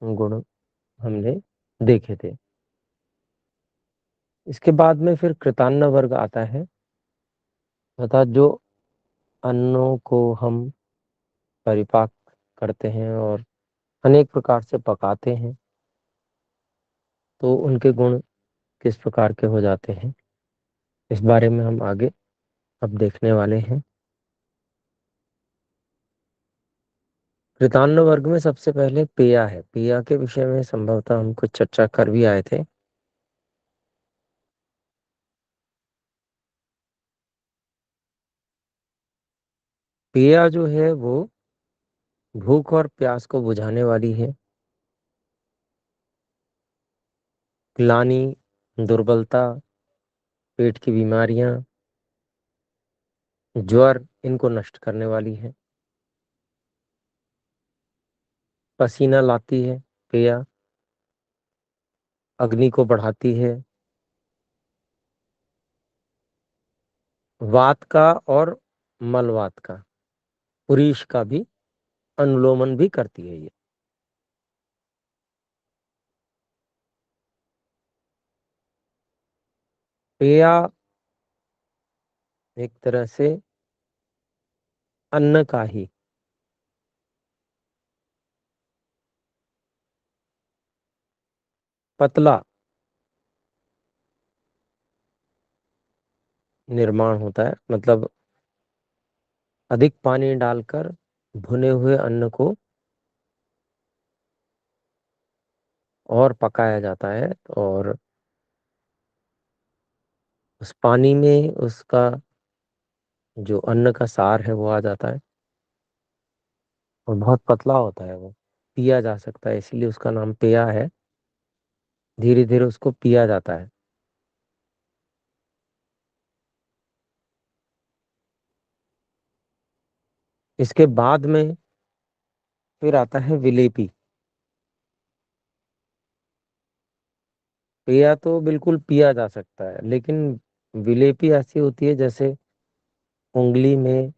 गुण हमने देखे थे। इसके बाद में फिर कृतान्न वर्ग आता है, अर्थात जो अन्नों को हम परिपाक करते हैं और अनेक प्रकार से पकाते हैं, तो उनके गुण किस प्रकार के हो जाते हैं, इस बारे में हम आगे अब देखने वाले हैं। कृतान्न वर्ग में सबसे पहले पेया है। पेया के विषय में संभवतः हम कुछ चर्चा कर भी आए थे। पेया जो है वो भूख और प्यास को बुझाने वाली है। ग्लानि, दुर्बलता, पेट की बीमारियां, ज्वर, इनको नष्ट करने वाली है। पसीना लाती है पेया, अग्नि को बढ़ाती है, वात का और मलवात का, पुरीश का भी अनुलोमन भी करती है ये। पेया एक तरह से अन्न का ही पतला निर्माण होता है, मतलब अधिक पानी डालकर भुने हुए अन्न को और पकाया जाता है, और उस पानी में उसका जो अन्न का सार है वो आ जाता है, और बहुत पतला होता है, वो पिया जा सकता है, इसीलिए उसका नाम पेया है। धीरे धीरे उसको पिया जाता है। इसके बाद में फिर आता है विलेपी। पेया तो बिल्कुल पिया जा सकता है, लेकिन विलेपी ऐसी होती है जैसे उंगली में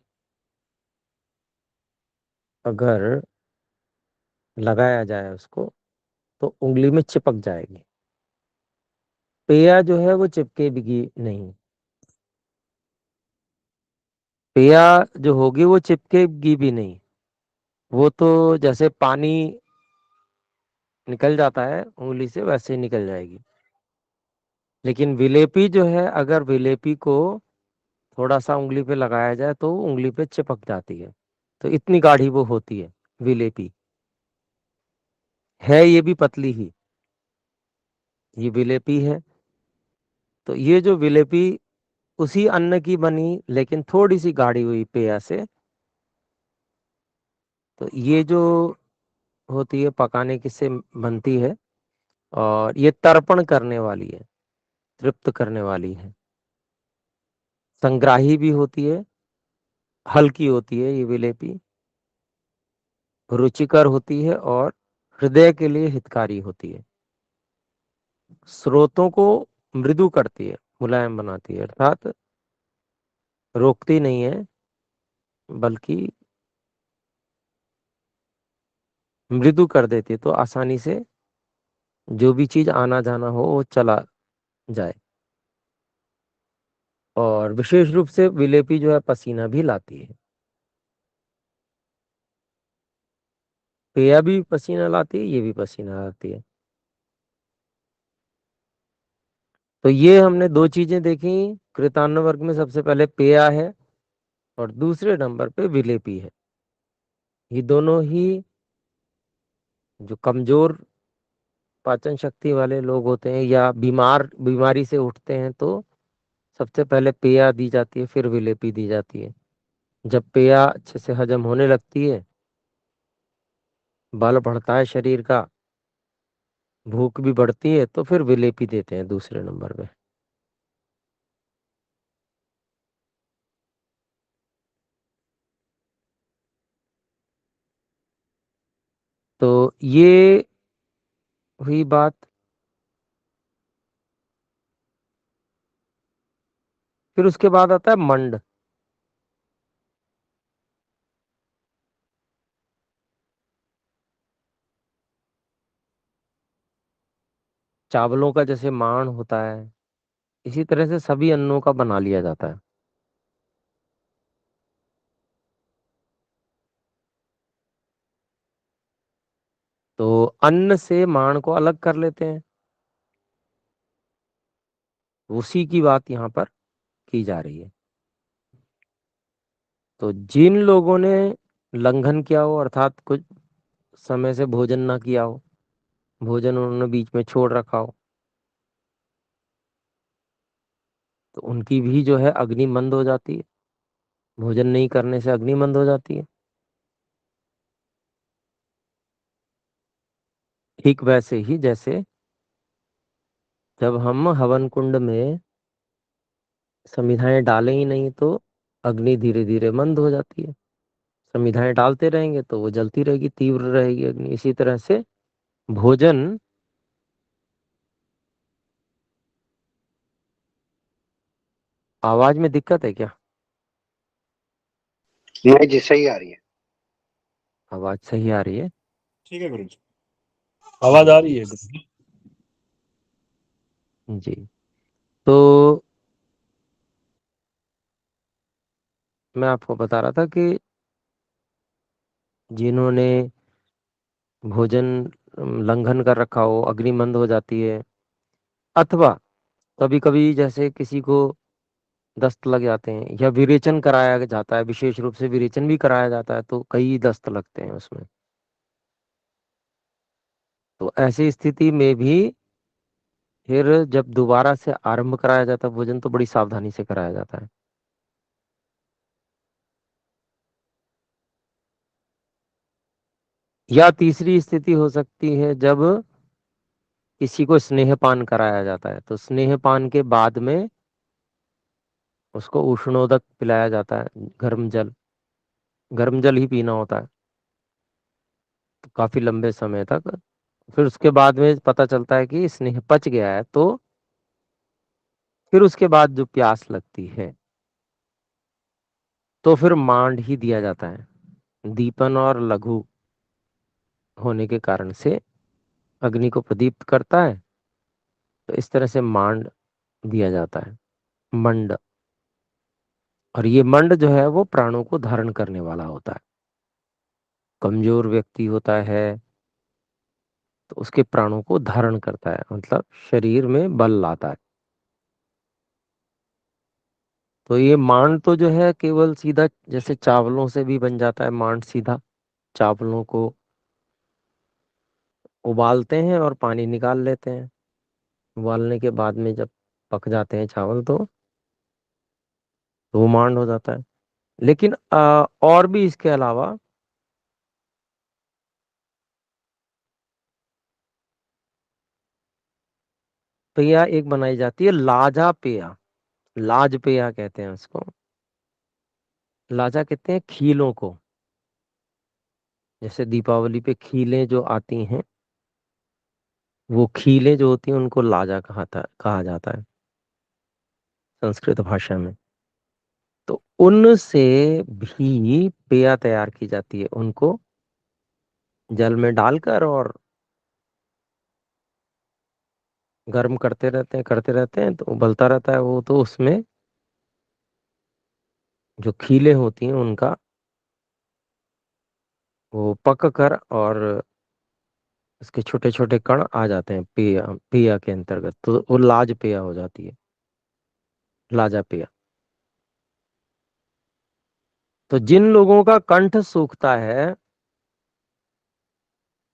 अगर लगाया जाए उसको, तो उंगली में चिपक जाएगी। पेया जो है वो चिपकेगी नहीं। पेया जो होगी वो चिपकेगी भी नहीं। वो तो जैसे पानी निकल जाता है उंगली से, वैसे ही निकल जाएगी। लेकिन विलेपी जो है, अगर विलेपी को थोड़ा सा उंगली पे लगाया जाए तो उंगली पे चिपक जाती है। तो इतनी गाढ़ी वो होती है विलेपी। है ये भी पतली ही, ये विलेपी है। तो ये जो विलेपी उसी अन्न की बनी, लेकिन थोड़ी सी गाढ़ी हुई पेया से। तो ये जो होती है पकाने किससे बनती है, और ये तर्पण करने वाली है, तृप्त करने वाली है, संग्राही भी होती है, हल्की होती है ये विलेपी, रुचिकर होती है, और हृदय के लिए हितकारी होती है। स्रोतों को मृदु करती है, मुलायम बनाती है, अर्थात रोकती नहीं है, बल्कि मृदु कर देती है, तो आसानी से जो भी चीज आना जाना हो वो चला जाए। और विशेष रूप से विलेपी जो है पसीना भी लाती है। पेया भी पसीना लाती है, ये भी पसीना लाती है। तो ये हमने दो चीजें देखी। कृतान्न वर्ग में सबसे पहले पेया है, और दूसरे नंबर पे विलेपी है। ये दोनों ही जो कमजोर पाचन शक्ति वाले लोग होते हैं, या बीमारी से उठते हैं, तो सबसे पहले पेया दी जाती है, फिर विलेपी दी जाती है। जब पेया अच्छे से हजम होने लगती है, बल बढ़ता है शरीर का, भूख भी बढ़ती है, तो फिर विलेपी देते हैं दूसरे नंबर पे। तो ये हुई बात। फिर उसके बाद आता है मंड। चावलों का जैसे मांड होता है, इसी तरह से सभी अन्नों का बना लिया जाता है। तो अन्न से मांड को अलग कर लेते हैं, उसी की बात यहाँ पर की जा रही है। तो जिन लोगों ने लंघन किया हो, अर्थात कुछ समय से भोजन ना किया हो, भोजन उन्होंने बीच में छोड़ रखा हो, तो उनकी भी जो है अग्नि मंद हो जाती है। भोजन नहीं करने से अग्नि मंद हो जाती है। ठीक वैसे ही जैसे जब हम हवन कुंड में समिधाएं डालें ही नहीं तो अग्नि धीरे धीरे मंद हो जाती है। समिधाएं डालते रहेंगे तो वो जलती रहेगी, तीव्र रहेगी अग्नि। इसी तरह से भोजन। आवाज में दिक्कत है क्या? नहीं जी, सही आ रही है। आवाज सही आ रही है? ठीक है गुरु जी, आवाज आ रही है गुरु जी। जी। तो मैं आपको बता रहा था कि जिन्होंने भोजन लंघन कर रखा हो, अग्नि मंद हो जाती है। अथवा कभी कभी जैसे किसी को दस्त लग जाते हैं या विरेचन कराया जाता है, विशेष रूप से विरेचन भी कराया जाता है, तो कई दस्त लगते हैं उसमें। तो ऐसी स्थिति में भी फिर जब दोबारा से आरंभ कराया जाता है भोजन, तो बड़ी सावधानी से कराया जाता है। या तीसरी स्थिति हो सकती है जब किसी को स्नेहपान कराया जाता है, तो स्नेहपान के बाद में उसको उष्णोदक पिलाया जाता है, गर्म जल। गर्म जल ही पीना होता है, तो काफी लंबे समय तक। फिर उसके बाद में पता चलता है कि स्नेह पच गया है, तो फिर उसके बाद जो प्यास लगती है तो फिर मांड ही दिया जाता है। दीपन और लघु होने के कारण से अग्नि को प्रदीप्त करता है, तो इस तरह से मांड दिया जाता है, मंड। और ये मंड जो है वो प्राणों को धारण करने वाला होता है। कमजोर व्यक्ति होता है तो उसके प्राणों को धारण करता है, मतलब शरीर में बल लाता है। तो ये मांड तो जो है केवल सीधा जैसे चावलों से भी बन जाता है मांड, सीधा चावलों को उबालते हैं और पानी निकाल लेते हैं। उबालने के बाद में जब पक जाते हैं चावल, तो वो मांड हो जाता है। लेकिन और भी इसके अलावा पेया एक बनाई जाती है, लाजा पेया। लाज पेया कहते हैं उसको। लाजा कहते हैं खीलों को। जैसे दीपावली पे खीलें जो आती हैं, वो खीलें जो होती हैं उनको लाजा कहा जाता है संस्कृत भाषा में। तो उनसे भी पेया तैयार की जाती है। उनको जल में डालकर और गर्म करते रहते हैं तो उबलता रहता है वो। तो उसमें जो खीलें होती हैं उनका वो पक कर और इसके छोटे छोटे कण आ जाते हैं पेया पेया के अंतर्गत, तो वो लाज पेया हो जाती है, लाजा पेया। तो जिन लोगों का कंठ सूखता है,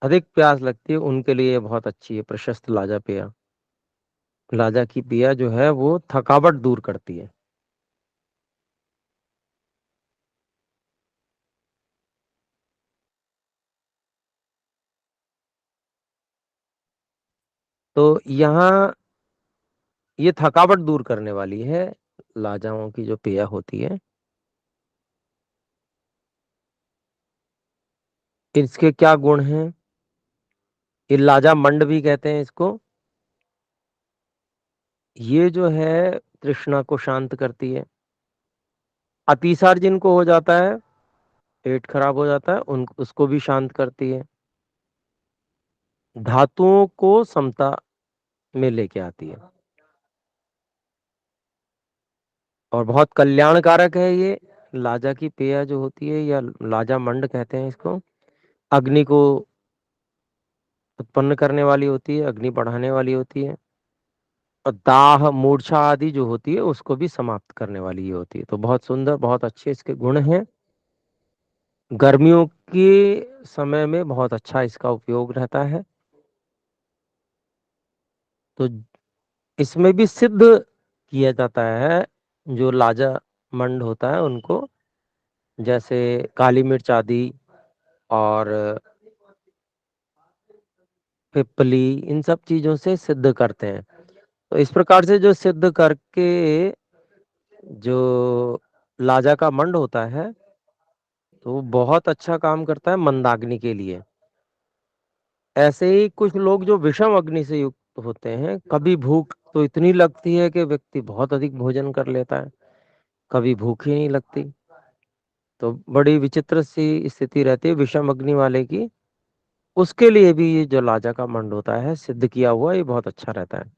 अधिक प्यास लगती है, उनके लिए ये बहुत अच्छी है प्रशस्त लाजा पेया। लाजा की पेया जो है वो थकावट दूर करती है। तो यहाँ ये थकावट दूर करने वाली है, लाजाओं की जो पेया होती है। इसके क्या गुण हैं? ये लाजा मंड भी कहते हैं इसको। ये जो है तृष्णा को शांत करती है। अतिसार जिनको हो जाता है, पेट खराब हो जाता है, उन उसको भी शांत करती है। धातुओं को समता में लेके आती है। और बहुत कल्याणकारक है ये लाजा की पेय जो होती है, या लाजा मंड कहते हैं इसको। अग्नि को उत्पन्न करने वाली होती है, अग्नि बढ़ाने वाली होती है, और दाह मूर्छा आदि जो होती है उसको भी समाप्त करने वाली ये होती है। तो बहुत सुंदर, बहुत अच्छे इसके गुण हैं। गर्मियों के समय में बहुत अच्छा इसका उपयोग रहता है। तो इसमें भी सिद्ध किया जाता है जो लाजा मंड होता है उनको, जैसे काली मिर्च आदि और पिपली, इन सब चीजों से सिद्ध करते हैं। तो इस प्रकार से जो सिद्ध करके जो लाजा का मंड होता है, तो वो बहुत अच्छा काम करता है मंदाग्नि के लिए। ऐसे ही कुछ लोग जो विषम अग्नि से युक्त होते हैं, कभी भूख तो इतनी लगती है कि व्यक्ति बहुत अधिक भोजन कर लेता है, कभी भूख ही नहीं लगती। तो बड़ी विचित्र सी स्थिति रहती है विषम अग्नि वाले की। उसके लिए भी ये जो लाजा का मंड होता है सिद्ध किया हुआ, ये बहुत अच्छा रहता है।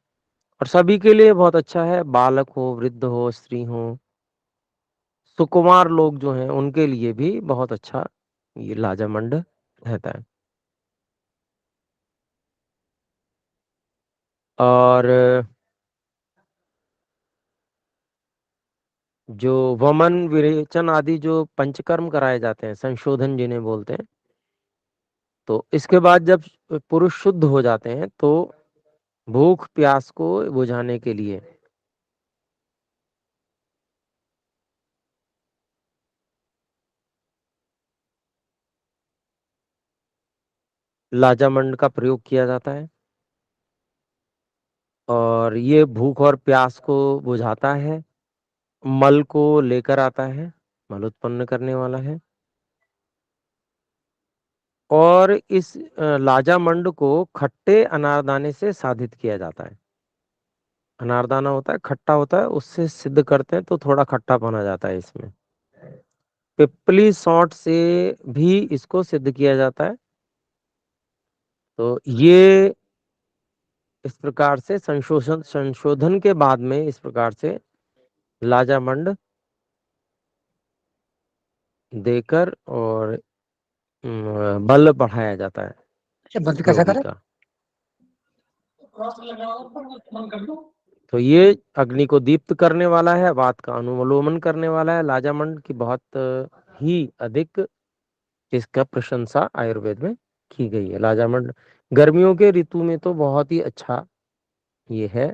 और सभी के लिए बहुत अच्छा है, बालक हो, वृद्ध हो, स्त्री हो, सुकुमार लोग जो हैं उनके लिए भी बहुत अच्छा ये लाजा मंड रहता है। और जो वमन विरेचन आदि जो पंचकर्म कराए जाते हैं, संशोधन जिन्हें बोलते हैं, तो इसके बाद जब पुरुष शुद्ध हो जाते हैं तो भूख प्यास को बुझाने के लिए लाजामंड का प्रयोग किया जाता है। और ये भूख और प्यास को बुझाता है, मल को लेकर आता है, मल उत्पन्न करने वाला है। और इस लाजामंड को खट्टे अनारदाने से साधित किया जाता है। अनारदाना होता है, खट्टा होता है, उससे सिद्ध करते हैं तो थोड़ा खट्टा बना जाता है इसमें। पिपली सौंठ से भी इसको सिद्ध किया जाता है। तो ये इस प्रकार से संशोधन संशोधन के बाद में इस प्रकार से लाजामंड देकर और बल बढ़ाया जाता है ये बंद कैसे रोगी करें? का। तो ये अग्नि को दीप्त करने वाला है, बात का अनुलोमन करने वाला है। लाजामंड की बहुत ही अधिक इसका प्रशंसा आयुर्वेद में की गई है। लाजामंड गर्मियों के ऋतु में तो बहुत ही अच्छा ये है।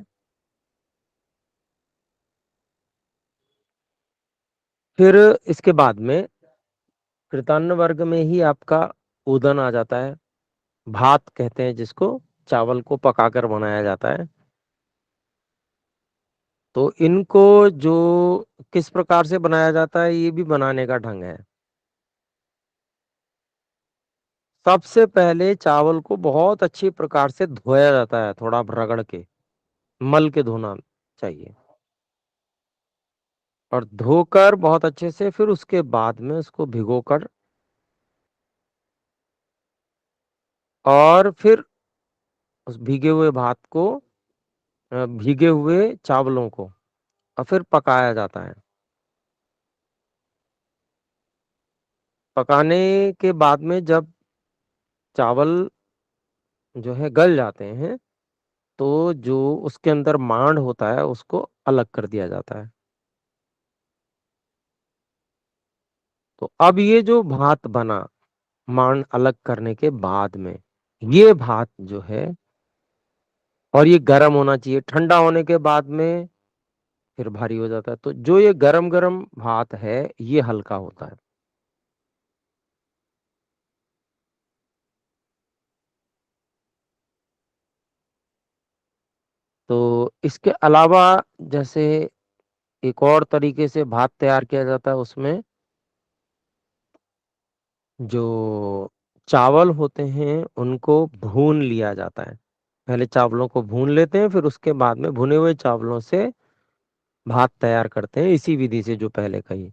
फिर इसके बाद में कृतान्न वर्ग में ही आपका ओदन आ जाता है। भात कहते हैं जिसको, चावल को पकाकर बनाया जाता है। तो इनको जो किस प्रकार से बनाया जाता है, ये भी बनाने का ढंग है। सबसे पहले चावल को बहुत अच्छी प्रकार से धोया जाता है, थोड़ा रगड़ के, मल के धोना चाहिए। और धोकर बहुत अच्छे से फिर उसके बाद में उसको भिगोकर, और फिर उस भीगे हुए भात को, भीगे हुए चावलों को, और फिर पकाया जाता है। पकाने के बाद में जब चावल जो है गल जाते हैं, तो जो उसके अंदर मांड होता है उसको अलग कर दिया जाता है। तो अब ये जो भात बना मांड अलग करने के बाद में, ये भात जो है, और ये गर्म होना चाहिए, ठंडा होने के बाद में फिर भारी हो जाता है। तो जो ये गरम गरम भात है ये हल्का होता है। तो इसके अलावा जैसे एक और तरीके से भात तैयार किया जाता है, उसमें जो चावल होते हैं उनको भून लिया जाता है। पहले चावलों को भून लेते हैं, फिर उसके बाद में भुने हुए चावलों से भात तैयार करते हैं, इसी विधि से जो पहले कही।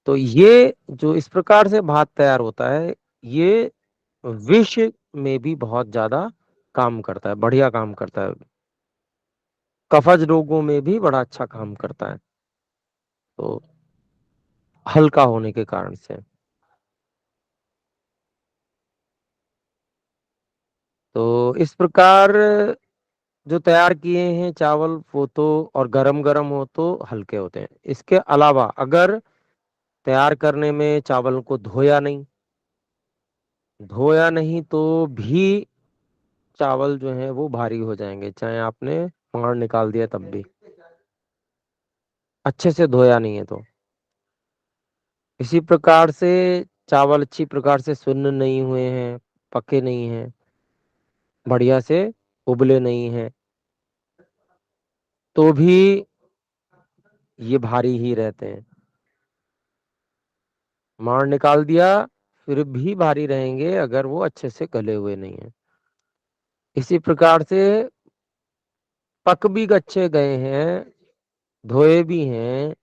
तो ये जो इस प्रकार से भात तैयार होता है, ये विश्व में भी बहुत ज्यादा काम करता है, बढ़िया काम करता है। कफज रोगों में भी बड़ा अच्छा काम करता है, तो हल्का होने के कारण से। तो इस प्रकार जो तैयार किए हैं चावल, वो तो और गरम गरम हो तो हल्के होते हैं। इसके अलावा अगर तैयार करने में चावल को धोया नहीं तो भी चावल जो है वो भारी हो जाएंगे, चाहे आपने मार निकाल दिया तब भी, अच्छे से धोया नहीं है तो। इसी प्रकार से चावल अच्छी प्रकार से सुन्न नहीं हुए हैं, पके नहीं हैं, बढ़िया से उबले नहीं हैं, तो भी ये भारी ही रहते हैं। मार निकाल दिया फिर भी भारी रहेंगे अगर वो अच्छे से गले हुए नहीं है। इसी प्रकार से पक भी अच्छे गए हैं, धोए भी हैं,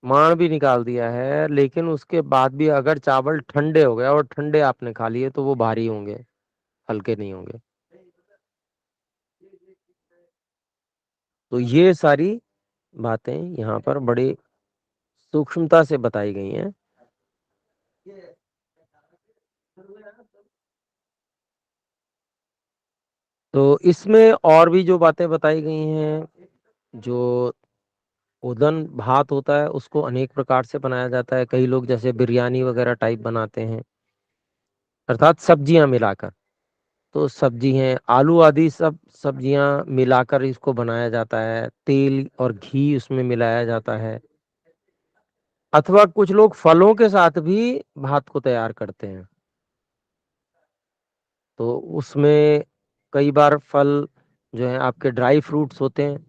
मार भी निकाल दिया है, लेकिन उसके बाद भी अगर चावल ठंडे हो गए और ठंडे आपने खा लिए तो वो भारी होंगे, हल्के नहीं होंगे। तो ये सारी बातें यहाँ पर बड़ी सूक्ष्मता से बताई गई हैं। तो इसमें और भी जो बातें बताई गई हैं, जो उदन भात होता है उसको अनेक प्रकार से बनाया जाता है। कई लोग जैसे बिरयानी वगैरह टाइप बनाते हैं, अर्थात सब्जियां मिलाकर। तो सब्जी हैं, आलू आदि सब सब्जियां मिलाकर इसको बनाया जाता है, तेल और घी उसमें मिलाया जाता है। अथवा कुछ लोग फलों के साथ भी भात को तैयार करते हैं, तो उसमें कई बार फल जो है आपके ड्राई फ्रूट्स होते हैं,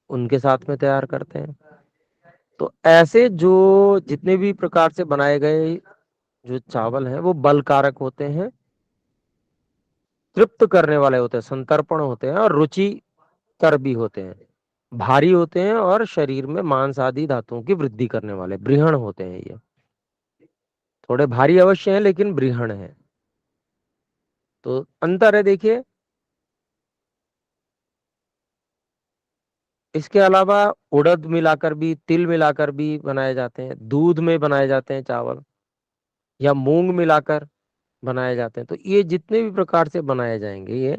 उनके साथ में तैयार करते हैं। तो ऐसे जो जितने भी प्रकार से बनाए गए जो चावल हैं वो बलकारक होते हैं, तृप्त करने वाले होते हैं, संतर्पण होते हैं और रुचिकर भी होते हैं, भारी होते हैं और शरीर में मांस आदि धातुओं की वृद्धि करने वाले बृहण होते हैं। ये थोड़े भारी अवश्य हैं लेकिन बृहण है। तो अंतर है देखिए। इसके अलावा उड़द मिलाकर भी, तिल मिलाकर भी बनाए जाते हैं, दूध में बनाए जाते हैं चावल, या मूंग मिलाकर बनाए जाते हैं। तो ये जितने भी प्रकार से बनाए जाएंगे, ये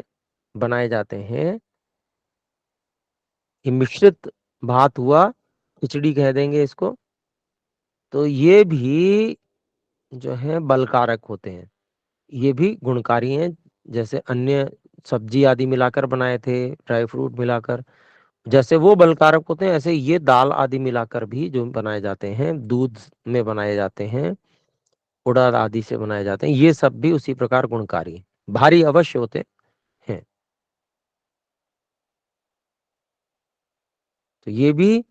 बनाए जाते हैं। ये मिश्रित भात हुआ, खिचड़ी कह देंगे इसको। तो ये भी जो है बलकारक होते हैं, ये भी गुणकारी हैं। जैसे अन्य सब्जी आदि मिलाकर बनाए थे, ड्राई फ्रूट मिलाकर, जैसे वो बलकारक होते हैं, ऐसे ये दाल आदि मिलाकर भी जो बनाए जाते हैं, दूध में बनाए जाते हैं, उड़द आदि से बनाए जाते हैं, ये सब भी उसी प्रकार गुणकारी हैं, भारी अवश्य होते हैं। तो ये भी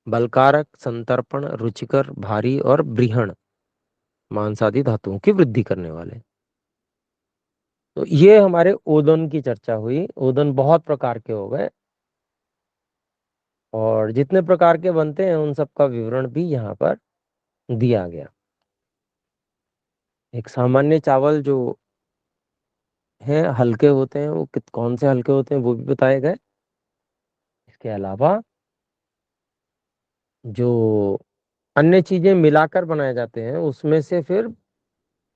बलकारक, संतर्पण, रुचिकर, भारी और बृहण, मांसादी धातुओं की वृद्धि करने वाले। तो ये हमारे ओदन की चर्चा हुई। ओदन बहुत प्रकार के हो गए, और जितने प्रकार के बनते हैं उन सब का विवरण भी यहाँ पर दिया गया। एक सामान्य चावल जो है हल्के होते हैं, वो कौन से हल्के होते हैं वो भी बताए गए। इसके अलावा जो अन्य चीजें मिलाकर बनाए जाते हैं उसमें से फिर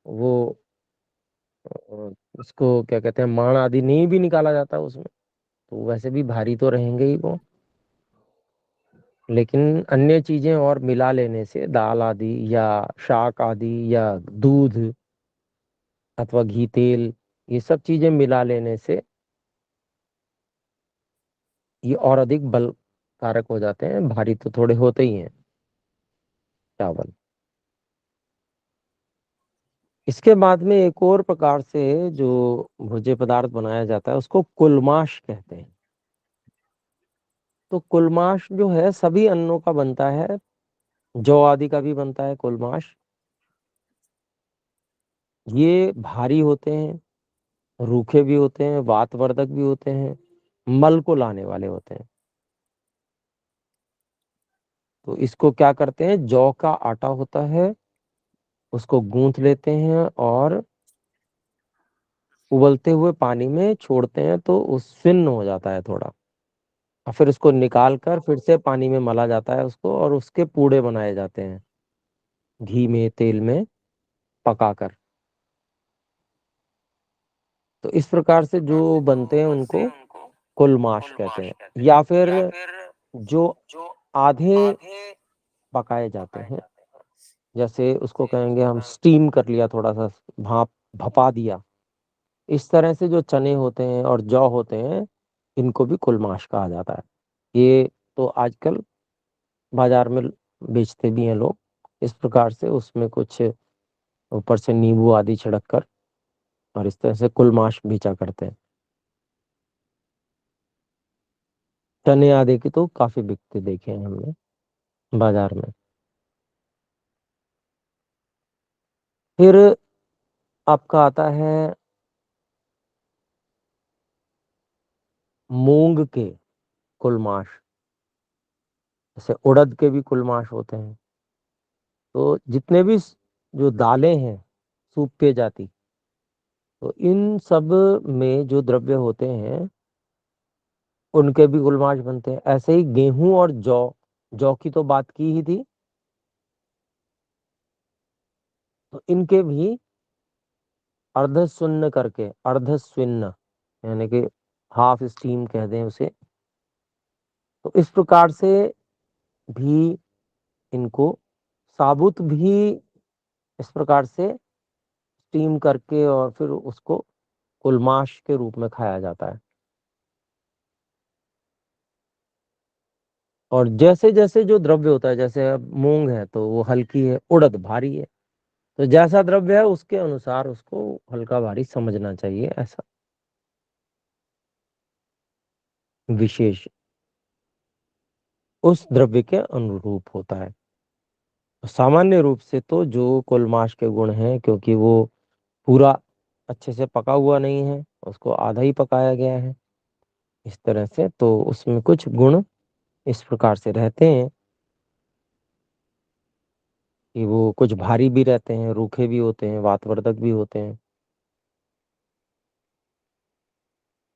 वो उसको क्या कहते हैं, माण आदि नहीं भी निकाला जाता उसमें, तो वैसे भी भारी तो रहेंगे ही वो। लेकिन अन्य चीजें और मिला लेने से, दाल आदि या शाक आदि या दूध अथवा घी तेल, ये सब चीजें मिला लेने से ये और अधिक बल कारक हो जाते हैं, भारी तो थोड़े होते ही हैं चावल। इसके बाद में एक और प्रकार से जो भोज्य पदार्थ बनाया जाता है उसको कुलमाश कहते हैं। तो कुलमाश जो है सभी अन्नों का बनता है, जौ आदि का भी बनता है कुलमाश। ये भारी होते हैं, रूखे भी होते हैं, वातवर्धक भी होते हैं, मल को लाने वाले होते हैं। तो इसको क्या करते हैं, जौ का आटा होता है, उसको गूंथ लेते हैं और उबलते हुए पानी में छोड़ते हैं तो वो स्विन हो जाता है थोड़ा, और फिर उसको निकाल कर फिर से पानी में मला जाता है उसको, और उसके पूड़े बनाए जाते हैं घी में तेल में पकाकर। तो इस प्रकार से जो बनते हैं उनको कुलमाश कहते हैं। या फिर जो आधे पकाए जाते हैं, जैसे उसको कहेंगे हम स्टीम कर लिया, थोड़ा सा भाप भपा दिया, इस तरह से जो चने होते हैं और जौ होते हैं, इनको भी कुलमाश कहा जाता है। ये तो आजकल बाजार में बेचते भी हैं लोग इस प्रकार से, उसमें कुछ ऊपर से नींबू आदि छिड़क कर, और इस तरह से कुलमाश बेचा करते हैं। चने आदि की तो काफी बिकते देखे हैं हमने बाजार में। फिर आपका आता है मूंग के कुलमाश। जैसे उड़द के भी कुलमाश होते हैं। तो जितने भी जो दालें हैं सूपे जाति, तो इन सब में जो द्रव्य होते हैं उनके भी गुलमाश बनते हैं। ऐसे ही गेहूं और जौ, जौ की तो बात की ही थी, तो इनके भी अर्धशुन्न करके, अर्धस्विन्न यानी कि हाफ स्टीम कह दें उसे, तो इस प्रकार से भी इनको साबुत भी इस प्रकार से स्टीम करके और फिर उसको कुलमाश के रूप में खाया जाता है। और जैसे जैसे जो द्रव्य होता है, जैसे अब मूंग है तो वो हल्की है, उड़द भारी है, तो जैसा द्रव्य है उसके अनुसार उसको हल्का भारी समझना चाहिए, ऐसा विशेष उस द्रव्य के अनुरूप होता है। सामान्य रूप से तो जो कुलमाश के गुण हैं, क्योंकि वो पूरा अच्छे से पका हुआ नहीं है, उसको आधा ही पकाया गया है इस तरह से, तो उसमें कुछ गुण इस प्रकार से रहते हैं कि वो कुछ भारी भी रहते हैं, रूखे भी होते हैं, वातवर्धक भी होते हैं,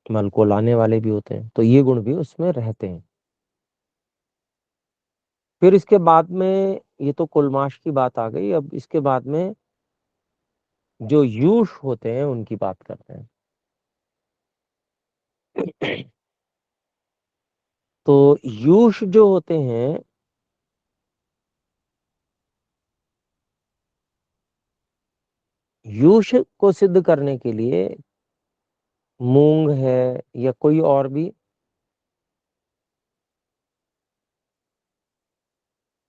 मल को लाने वाले भी होते हैं, तो ये गुण भी उसमें रहते हैं। फिर इसके बाद में, ये तो कुलमाश की बात आ गई, अब इसके बाद में जो यूष होते हैं उनकी बात करते हैं। तो यूष जो होते हैं, यूष को सिद्ध करने के लिए मूंग है या कोई और भी,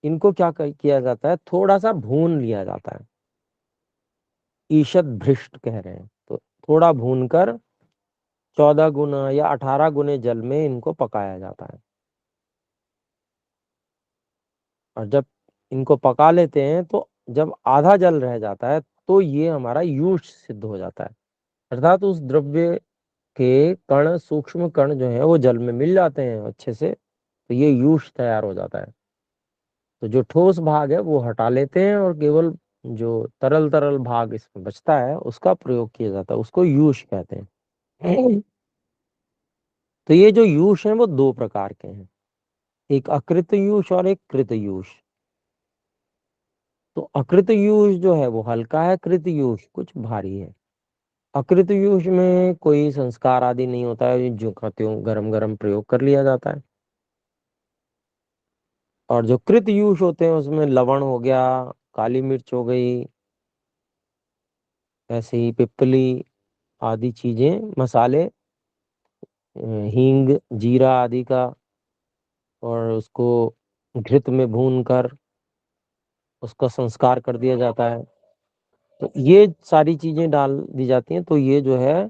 इनको क्या किया जाता है, थोड़ा सा भून लिया जाता है। ईशद भ्रिष्ट कह रहे हैं, तो थोड़ा भूनकर 14 गुना या 18 गुने जल में इनको पकाया जाता है। और जब इनको पका लेते हैं तो जब आधा जल रह जाता है तो ये हमारा यूष सिद्ध हो जाता है। अर्थात उस द्रव्य के कण, सूक्ष्म कण जो है वो जल में मिल जाते हैं अच्छे से, तो ये यूष तैयार हो जाता है। तो जो ठोस भाग है वो हटा लेते हैं और केवल जो तरल तरल भाग इसमें बचता है उसका प्रयोग किया जाता है, उसको यूष कहते हैं। तो ये जो यूष है वो दो प्रकार के हैं, एक अकृत यूष और एक कृत यूष। तो अकृत यूष जो है वो हल्का है, कृत यूष कुछ भारी है। अकृत यूष में कोई संस्कार आदि नहीं होता है, जो का त्यों गरम गरम प्रयोग कर लिया जाता है। और जो कृत यूष होते हैं उसमें लवण हो गया, काली मिर्च हो गई, ऐसे ही पिपली आदि चीजें, मसाले, हींग, जीरा आदि का, और उसको घृत में भून कर उसका संस्कार कर दिया जाता है। तो ये सारी चीजें डाल दी जाती हैं, तो ये जो है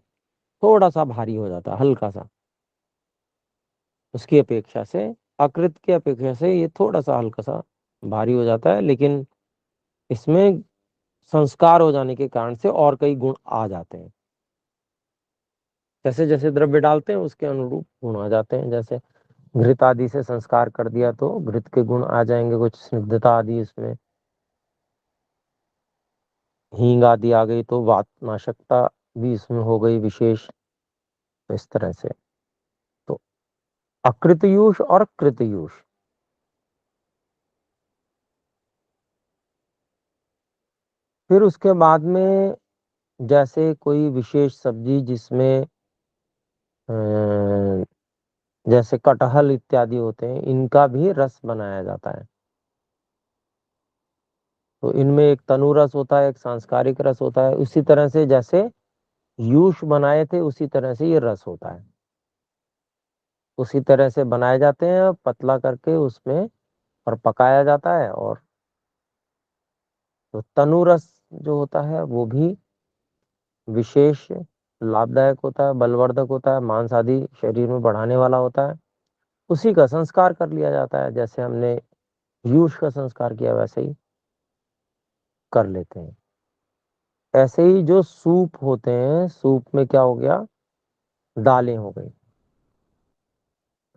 थोड़ा सा भारी हो जाता है, हल्का सा, उसकी अपेक्षा से, अकृत की अपेक्षा से ये थोड़ा सा हल्का सा भारी हो जाता है। लेकिन इसमें संस्कार हो जाने के कारण से और कई गुण आ जाते हैं। जैसे जैसे द्रव्य डालते हैं उसके अनुरूप गुण आ जाते हैं। जैसे घृत आदि से संस्कार कर दिया तो घृत के गुण आ जाएंगे, कुछ स्निग्धता आदि इसमें, हींग आदि आ गई तो वात नाशकता भी इसमें हो गई विशेष। तो इस तरह से तो अकृतयूष और कृतयूष। फिर उसके बाद में जैसे कोई विशेष सब्जी जिसमें जैसे कटहल इत्यादि होते हैं, इनका भी रस बनाया जाता है। तो इनमें एक तनु रस होता है, एक सांस्कारिक रस होता है। उसी तरह से जैसे यूष बनाए थे उसी तरह से ये रस होता है। उसी तरह से बनाए जाते हैं, पतला करके उसमें और पकाया जाता है। और तो तनु रस जो होता है वो भी विशेष लाभदायक होता है, बलवर्धक होता है, मांस आदि शरीर में बढ़ाने वाला होता है। उसी का संस्कार कर लिया जाता है, जैसे हमने यूष का संस्कार किया वैसे ही कर लेते हैं। ऐसे ही जो सूप होते हैं, सूप में क्या हो गया, दालें हो गई।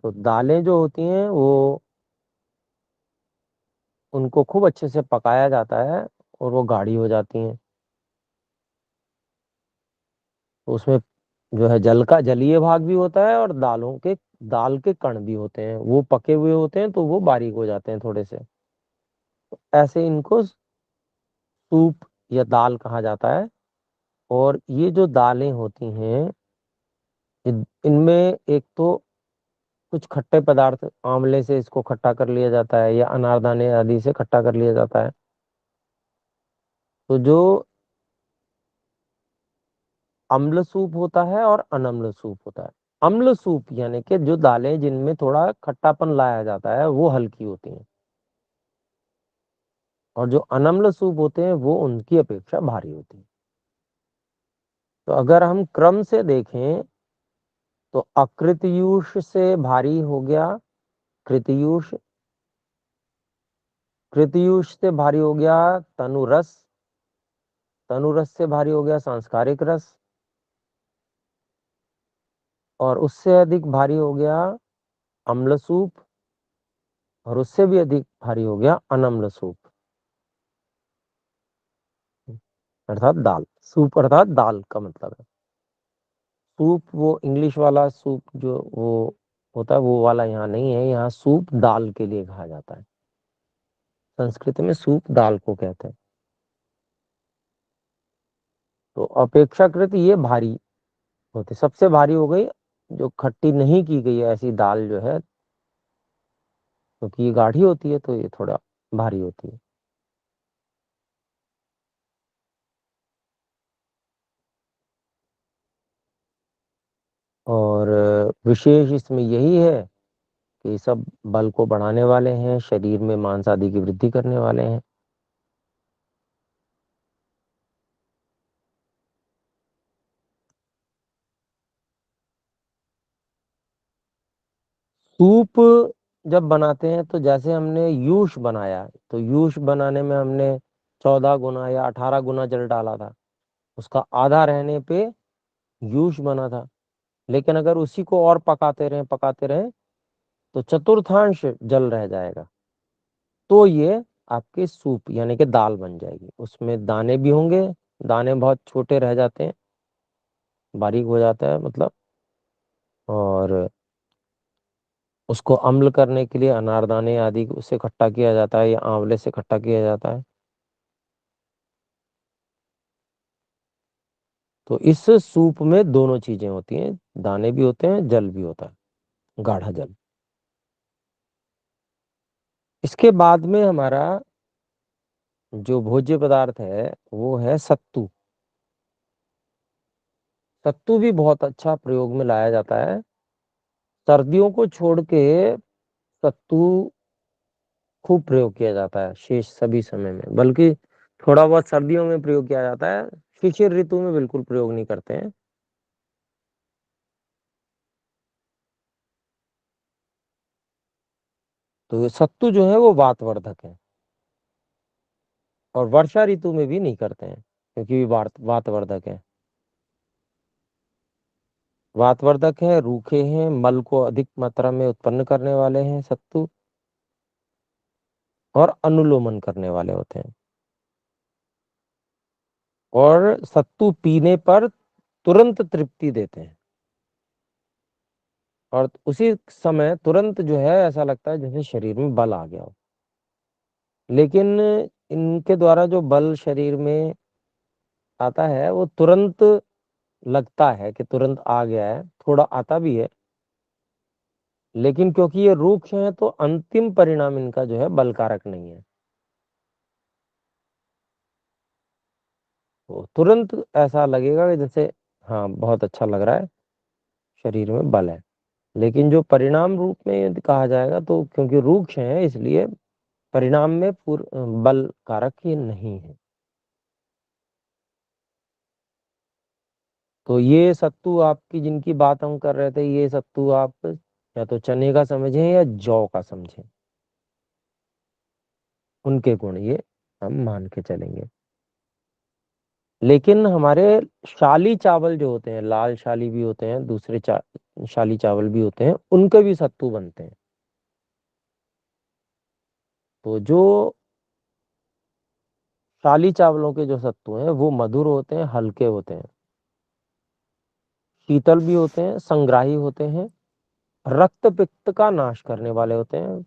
तो दालें जो होती हैं वो उनको खूब अच्छे से पकाया जाता है और वो गाढ़ी हो जाती हैं। तो उसमें जो है जल का जलीय भाग भी होता है और दाल के कण भी होते हैं, वो पके हुए होते हैं तो वो बारीक हो जाते हैं थोड़े से। ऐसे इनको सूप या दाल कहा जाता है। और ये जो दालें होती हैं, इनमें एक तो कुछ खट्टे पदार्थ, आंवले से इसको खट्टा कर लिया जाता है या अनारदाने आदि से खट्टा कर लिया जाता है। तो जो अम्ल सूप होता है और अनम्ल सूप होता है। अम्ल सूप यानी कि जो दालें जिनमें थोड़ा खट्टापन लाया जाता है वो हल्की होती हैं, और जो अनम्ल सूप होते हैं वो उनकी अपेक्षा भारी होती हैं। तो अगर हम क्रम से देखें तो अकृतयूष से भारी हो गया कृतयूष, कृतयूष से भारी हो गया तनुरस, तनुरस से भारी हो गया सांस्कारिक रस, और उससे अधिक भारी हो गया अम्ल सूप, और उससे भी अधिक भारी हो गया अनम्ल सूप, अर्थात दाल। सूप अर्थात दाल का मतलब है। सूप वो इंग्लिश वाला सूप जो वो होता है वो वाला यहाँ नहीं है। यहाँ सूप दाल के लिए कहा जाता है। संस्कृत में सूप दाल को कहते हैं। तो अपेक्षाकृत ये भारी होती, सबसे भारी हो गई जो खट्टी नहीं की गई है ऐसी दाल जो है, क्योंकि ये गाढ़ी होती है तो ये थोड़ा भारी होती है। और विशेष इसमें यही है कि सब बल को बढ़ाने वाले हैं, शरीर में मांस आदि की वृद्धि करने वाले हैं। सूप जब बनाते हैं तो जैसे हमने यूश बनाया, तो यूश बनाने में हमने 14 गुना या 18 गुना जल डाला था, उसका आधा रहने पे यूश बना था। लेकिन अगर उसी को और पकाते रहें तो चतुर्थांश जल रह जाएगा, तो ये आपके सूप यानी कि दाल बन जाएगी। उसमें दाने भी होंगे, दाने बहुत छोटे रह जाते हैं, बारीक हो जाता है मतलब। और उसको अम्ल करने के लिए अनारदाने आदि उससे खट्टा किया जाता है या आंवले से खट्टा किया जाता है। तो इस सूप में दोनों चीजें होती हैं, दाने भी होते हैं, जल भी होता है, गाढ़ा जल। इसके बाद में हमारा जो भोज्य पदार्थ है वो है सत्तू। सत्तू भी बहुत अच्छा प्रयोग में लाया जाता है। सर्दियों को छोड़ के सत्तू खूब प्रयोग किया जाता है शेष सभी समय में, बल्कि थोड़ा बहुत सर्दियों में प्रयोग किया जाता है, शिशिर ऋतु में बिल्कुल प्रयोग नहीं करते हैं। तो ये सत्तू जो है वो वातवर्धक है, और वर्षा ऋतु में भी नहीं करते हैं क्योंकि वातवर्धक है। वातवर्धक है, रूखे हैं, मल को अधिक मात्रा में उत्पन्न करने वाले हैं सत्तू, और अनुलोमन करने वाले होते हैं। और सत्तू पीने पर तुरंत तृप्ति देते हैं, और उसी समय तुरंत जो है ऐसा लगता है जैसे शरीर में बल आ गया हो। लेकिन इनके द्वारा जो बल शरीर में आता है वो तुरंत लगता है कि तुरंत आ गया है, थोड़ा आता भी है, लेकिन क्योंकि ये रूक्ष है तो अंतिम परिणाम इनका जो है बलकारक नहीं है। तो तुरंत ऐसा लगेगा कि जैसे हाँ बहुत अच्छा लग रहा है, शरीर में बल है, लेकिन जो परिणाम रूप में यदि कहा जाएगा तो क्योंकि रूक्ष है इसलिए परिणाम में बल कारक ये नहीं है। तो ये सत्तू आपकी जिनकी बात हम कर रहे थे, ये सत्तू आप या तो चने का समझें या जौ का समझें, उनके गुण ये हम मान के चलेंगे। लेकिन हमारे शाली चावल जो होते हैं, लाल शाली भी होते हैं, दूसरे शाली चावल भी होते हैं, उनके भी सत्तू बनते हैं। तो जो शाली चावलों के जो सत्तू हैं वो मधुर होते हैं, हल्के होते हैं, शीतल भी होते हैं, संग्राही होते हैं, रक्त पित्त का नाश करने वाले होते हैं,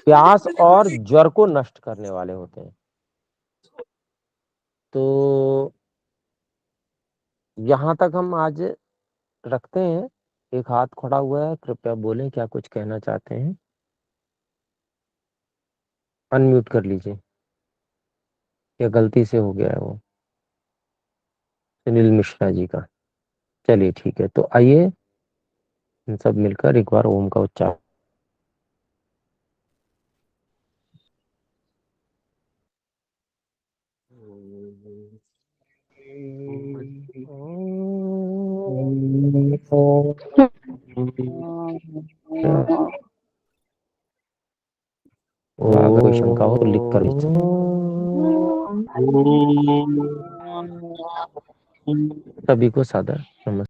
प्यास और ज्वर को नष्ट करने वाले होते हैं। तो यहाँ तक हम आज रखते हैं। एक हाथ खड़ा हुआ है, कृपया बोलें क्या कुछ कहना चाहते हैं। अनम्यूट कर लीजिए, या गलती से हो गया है वो, सुनील मिश्रा जी का। चलिए ठीक है, तो आइए हम सब मिलकर एक बार ओम का उच्चारण। अगर कोई शंका हो तो लिख कर भेज सकते हैं। सभी को सादर नमस्कार।